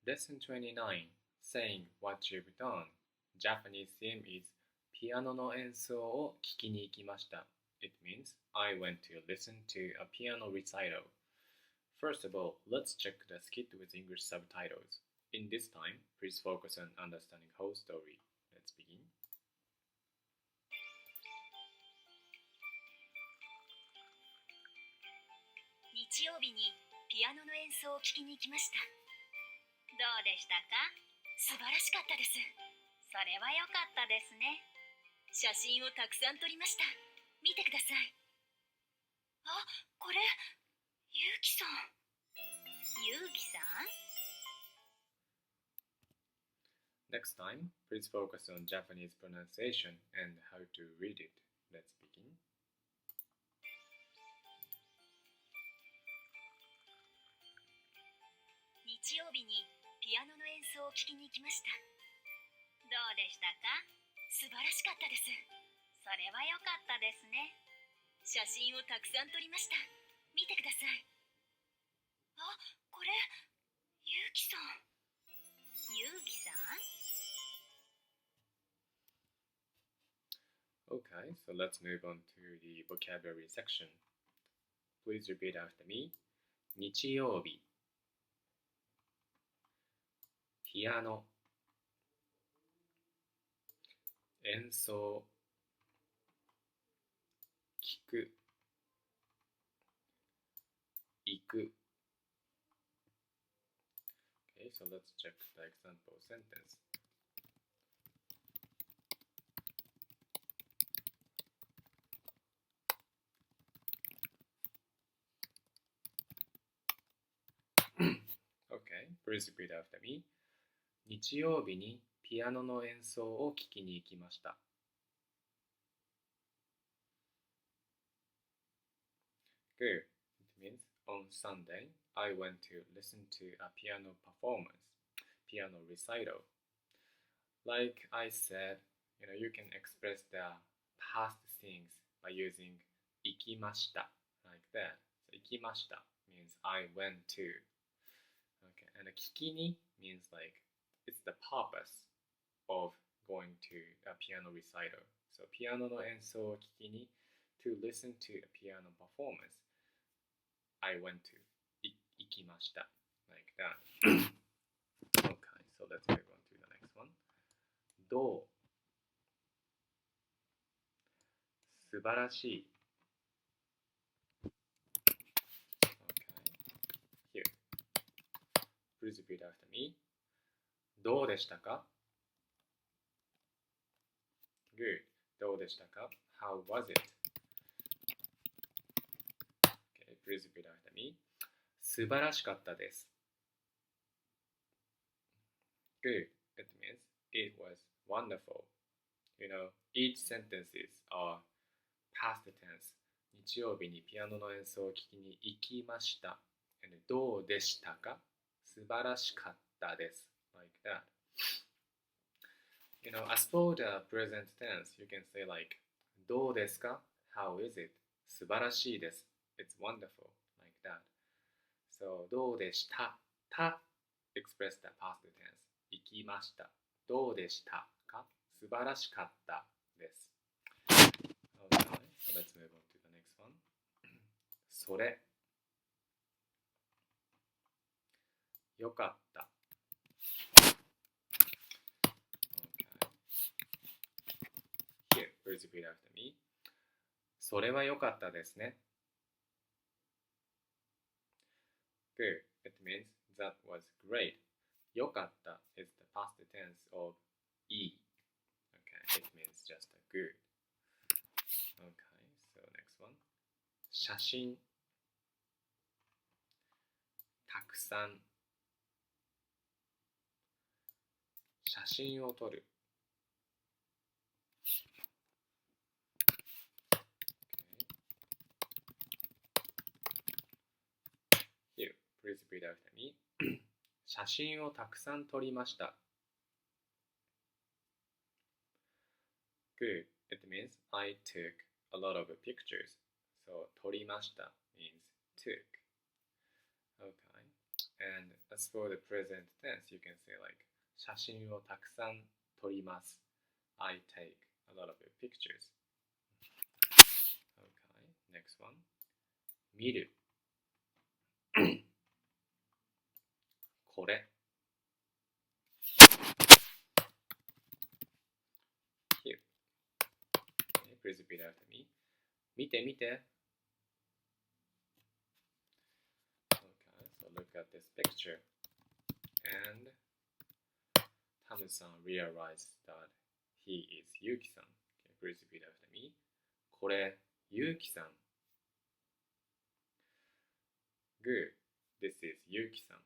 Lesson 29 Saying what you've done. Japanese theme is ピアノの演奏を聴きに行きました。It means I went to listen to a piano recital. First of all, let's check the skit with English subtitles. In this time, please focus on understanding whole story. Let's begin. 日曜日にピアノの演奏を聴きに行きました。どうでしたか？素晴らしかったです。それは良かったですね。写真をたくさん撮りました。見てください。あ、これ、ゆうきさん。ゆうきさん？ Next time, please focus on Japanese pronunciation and how to read it. Let's begin. 日曜日にピアノの演奏を聴きに行きました。どうでしたか？素晴らしかったです。それは良かったですね。写真をたくさん撮りました。見てください。あ、これ、ゆうきさん。ゆうきさん？ Okay, so let's move on to the vocabulary section. Please repeat after me. 日曜日ピアノ演奏聞く行く Okay, so let's check the example sentence. Okay, please repeat after me. 日曜日にピアノの演奏を聴きに行きました。Good. It means on Sunday, I went to listen to a piano performance, piano recital. Like I said, you can express the past things by using 行きました like that. So 行きました means I went to. Okay, and 聞きに means like it's the purpose of going to a piano recital. So ピアノの演奏を聞きに to listen to a piano performance. I went to 行きました like that. Okay, so let's move on to the next one. どう素晴らしい Okay, here. Please repeat after me. どうでしたか Good. どうでしたか How was it? Okay, please repeat after me. 素晴らしかったです。Good. It means it was wonderful. Each sentences are past tense. 日曜日にピアノの演奏を聴きに行きました。And どうでしたか素晴らしかったです。Like that. As for the present tense, you can say like どうですか How is it? 素晴らしいです。It's wonderful. Like that. So どうでしたた express the past tense. 行きました。どうでしたか素晴らしかったです。Okay, so let's move on to the next one. それよかった。Okay. Here, please repeat after me. それはよかったですね。Good. It means that was great. よかった is the past tense of いい。Okay, it means just a good. Okay, so next one. 写真たくさん写真を撮る。Okay. Here, please repeat after me. 写真をたくさん撮りました。Good. It means I took a lot of pictures. So 撮りました means took. Okay. And as for the present tense, you can say like 写真をたくさん撮ります。I take a lot of pictures. Okay, next one. 見るこれ Here. Okay, please repeat after me. 見て見て Okay, so look at this picture. And Tamu-san realized that he is Yuki-san. Okay, please repeat after me. これ、Yuki-san. Good. This is Yuki-san.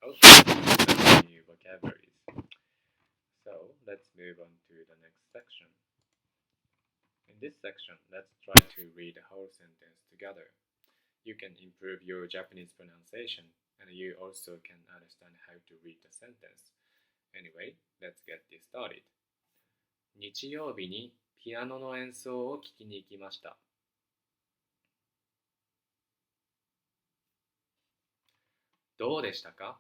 Okay, new vocabularies. So, let's move on to the next section. In this section, let's try to read the whole sentence together. You can improve your Japanese pronunciation, and you also can understand how to read the sentence. Anyway, let's get this started. 日曜日にピアノの演奏を聴きに行きました。どうでしたか？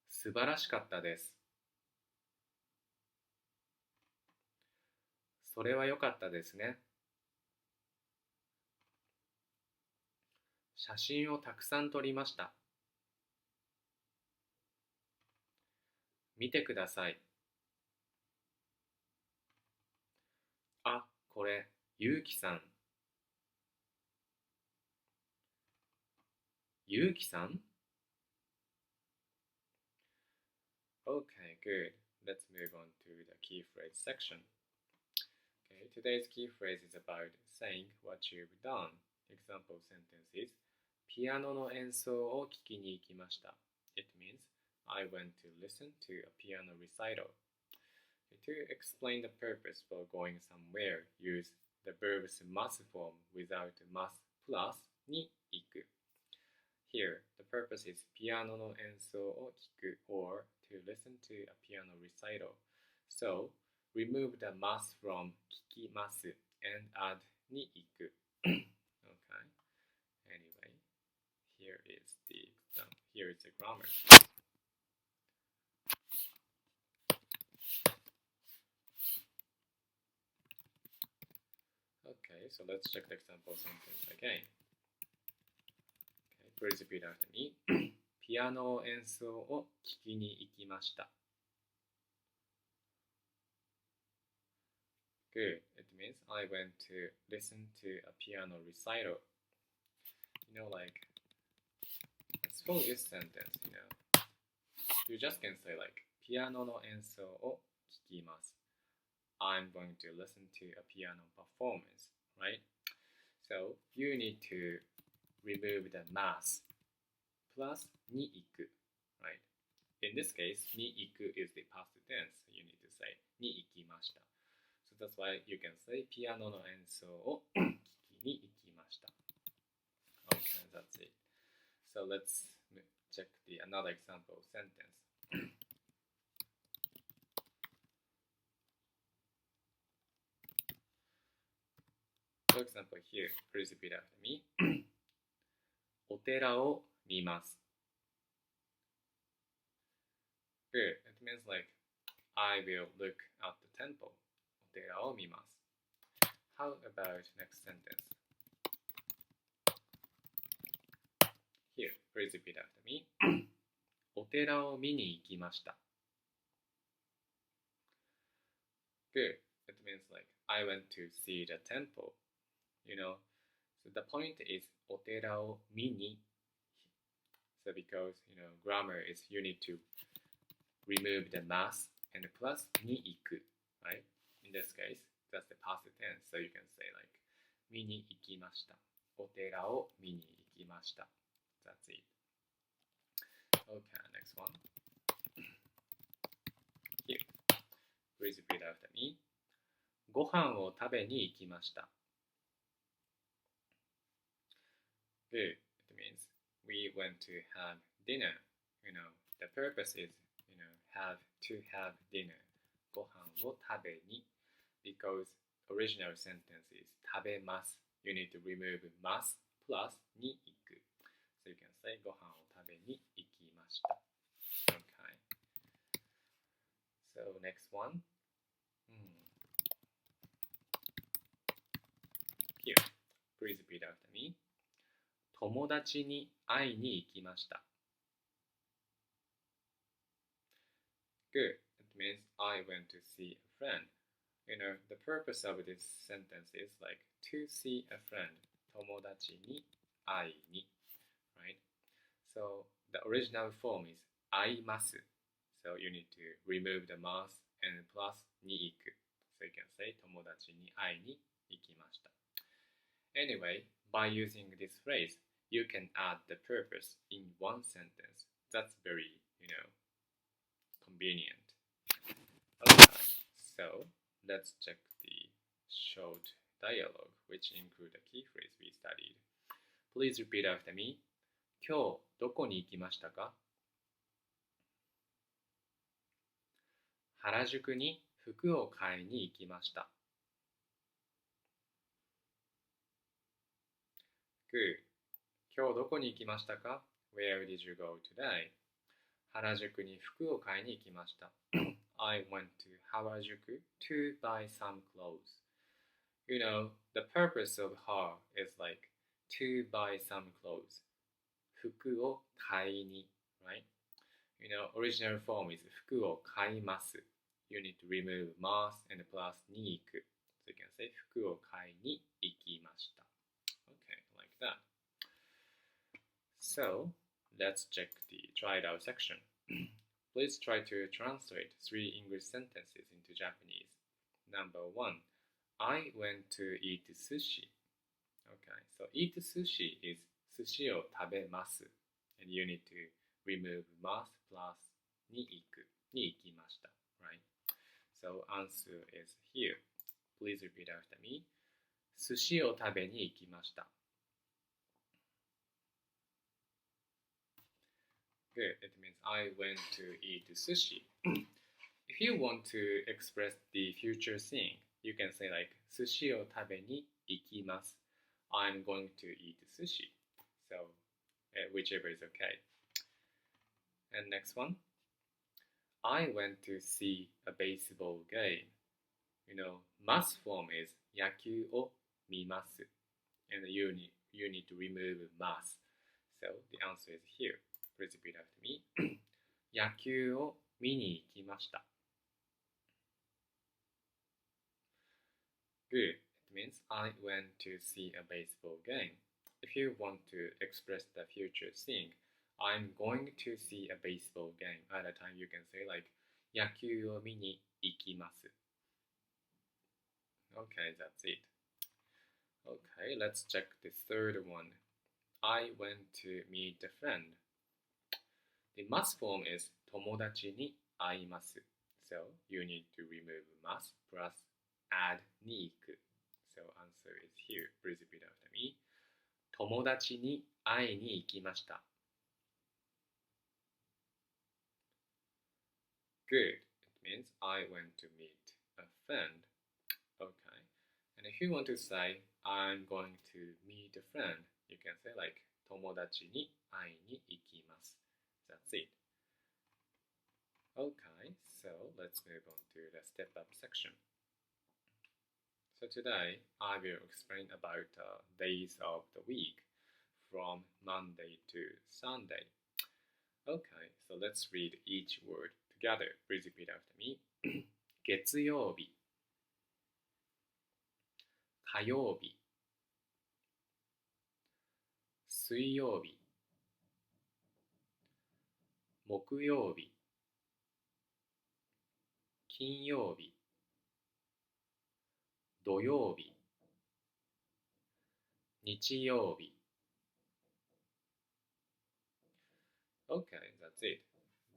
素晴らしかったです。それは良かったですね。写真をたくさん撮りました。見てください。あ、これ、ゆうきさん。ゆうきさん Okay, good. Let's move on to the key phrase section. Okay, today's key phrase is about saying what you've done. Example sentence is ピアノの演奏を聴きに行きました。It means I went to listen to a piano recital. To explain the purpose for going somewhere, use the verb's must form without must plus に行く。Here, the purpose is ピアノの演奏を聴く or to listen to a piano recital. So, remove the must from 聞きます and add に行く。Okay. Anyway, here is the grammar. Okay, so let's check the example sentence again. Okay, please repeat after me. ピアノを演奏を聴きに行きました。Good. It means I went to listen to a piano recital. Like, as for this sentence, you just can say like, ピアノの演奏を聴きます。I'm going to listen to a piano performance, right? So, you need to remove the mas plus に行く, right? In this case, に行く is the past tense. So you need to say に行きました. So that's why you can say ピアノの演奏を聴きに行きました. Okay, that's it. So let's check another example sentence. For example, here, please repeat after me. お寺を見ます。Good. It means like, I will look at the temple. お寺を見ます。How about next sentence? Here, please repeat after me. お寺を見に行きました。Good. It means like, I went to see the temple. So the point is お寺を見に. So because, grammar is you need to remove the mas and plus に行く, right? In this case, that's the past tense. So you can say like 見に行きました。お寺を見に行きました。That's it. Okay, next one. Here. Please repeat after me. ご飯を食べに行きました。Good. It means we went to have dinner. The purpose is, have dinner. ご飯を食べに because original sentence is 食べます. You need to remove ます plus に行く。So you can say ご飯を食べに行きました。Okay. So next one. Here. Please repeat after me. 友達に会いに行きました。Good. It means I went to see a friend. You know, the purpose of this sentence is like to see a friend. 友達に会いに. Right? So the original form is 会います. So you need to remove the mas and plus に行く. So you can say 友達に会いに行きました. Anyway, by using this phrase, you can add the purpose in one sentence. That's very, convenient. Okay, so let's check the short dialogue, which include the key phrase we studied. Please repeat after me. 今日どこに行きましたか？原宿に服を買いに行きました。Good. 今日どこに行きましたか？ Where did you go today? 原宿に服を買いに行きました。I went to Harajuku to buy some clothes. You know, the purpose of her is like to buy some clothes. 服を買いに, right? You know, original form is 服を買います. You need to remove mas and plus に行く. So you can say 服を買いに行きました. Okay, like that. So, let's check the tried out section. Please try to translate 3 English sentences into Japanese. Number 1. I went to eat sushi. Okay, so eat sushi is 寿司を食べます. And you need to remove mas plus に行く. に行きました. Right? So answer is here. Please repeat after me. 寿司を食べに行きました. Good. It means I went to eat sushi. If you want to express the future thing, you can say like 寿司を食べに行きます. I'm going to eat sushi. So whichever is okay. And next one. I went to see a baseball game. You know, mas form is 野球を見ます. And you need to remove mas. So the answer is here. Please repeat after me. 野球を見に行きました. Good. It means I went to see a baseball game. If you want to express the future thing, I'm going to see a baseball game. At a time you can say like 野球を見に行きます. Okay, that's it. Okay, let's check the third one. I went to meet a friend. The mas form is 友達に会います. So you need to remove mas plus add に行く. So answer is here. Please repeat after me. 友達に会いに行きました. Good. It means I went to meet a friend. Okay. And if you want to say I'm going to meet a friend, you can say like 友達に会いに行きます. That's it. Okay, so let's move on to the step-up section. So today, I will explain about days of the week from Monday to Sunday. Okay, so let's read each word together. Please repeat after me. 月曜日、火曜日、水曜日、木曜日、金曜日、土曜日、日曜日. Okay, that's it.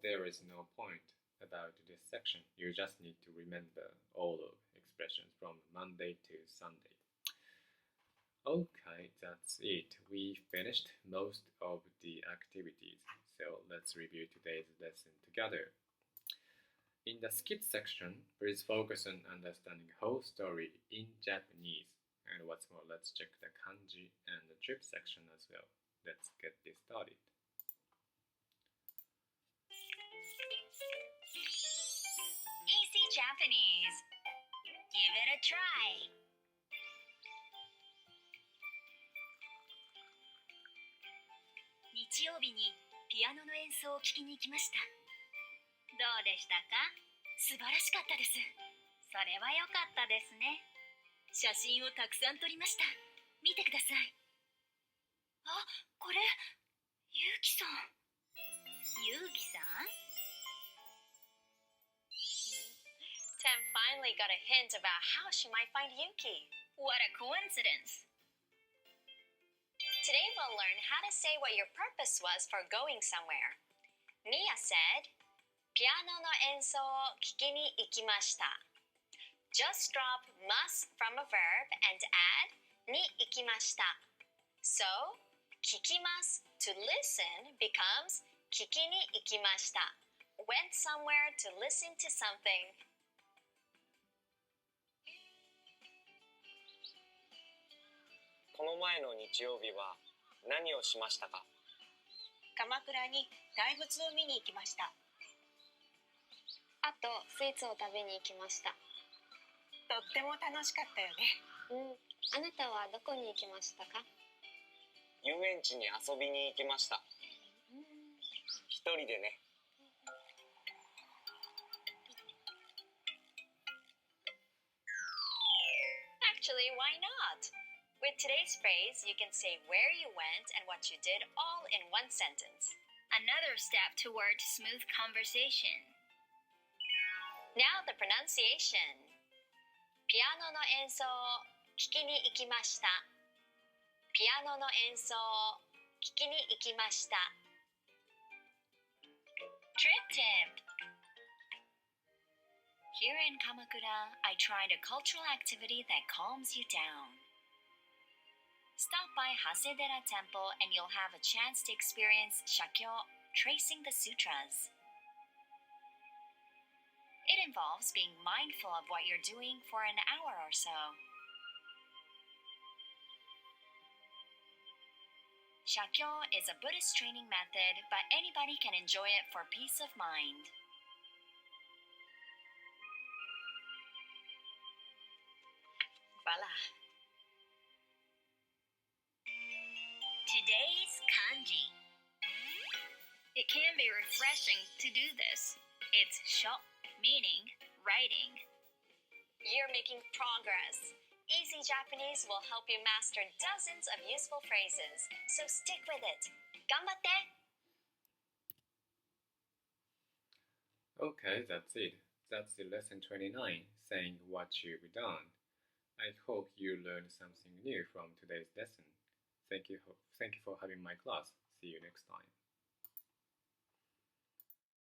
There is no point about this section. You just need to remember all of expressions from Monday to Sunday. Okay, that's it. We finished most of the activities. So let's review today's lesson together. In the skit section, please focus on understanding whole story in Japanese. And what's more, let's check the kanji and the drip section as well. Let's get this started. Easy Japanese. Give it a try. 日曜日にピアノの演奏を聴きに行きました。どうでしたか？素晴らしかったです。それは良かったですね。写真をたくさん撮りました。見てください。あ、これ、ゆうきさん。ゆうきさん？ Tem finally got a hint about how she might find Yuki. What a coincidence. Today we'll learn how to say what your purpose was for going somewhere. Mia said, ピアノの演奏を聴きに行きました。Just drop must from a verb and add に行きました。So, 聞きます to listen becomes 聞きに行きました。Went somewhere to listen to something. この前の日曜日は何をしましたか？鎌倉に大仏を見に行きました。あとスイーツを食べに行きました。とっても楽しかったよね。あなたはどこに行きましたか？遊園地に遊びに行きました。一人でね。Actually, why not? With today's phrase, you can say where you went and what you did all in one sentence. Another step toward smooth conversation. Now the pronunciation. ピアノの演奏を聴きに行きました。ピアノの演奏を聴きに行きました。Trip tip. Here in Kamakura, I tried a cultural activity that calms you down. Stop by Hasedera Temple and you'll have a chance to experience shakyo, tracing the sutras. It involves being mindful of what you're doing for an hour or so. Shakyo is a Buddhist training method, but anybody can enjoy it for peace of mind. Voila. Today's kanji. It can be refreshing to do this. It's sho, meaning writing. You're making progress. Easy Japanese will help you master dozens of useful phrases, so stick with it. 頑張って! Okay, that's it. That's the lesson 29, saying what you've done. I hope you learned something new from today's lesson. Thank you for having my class. See you next time.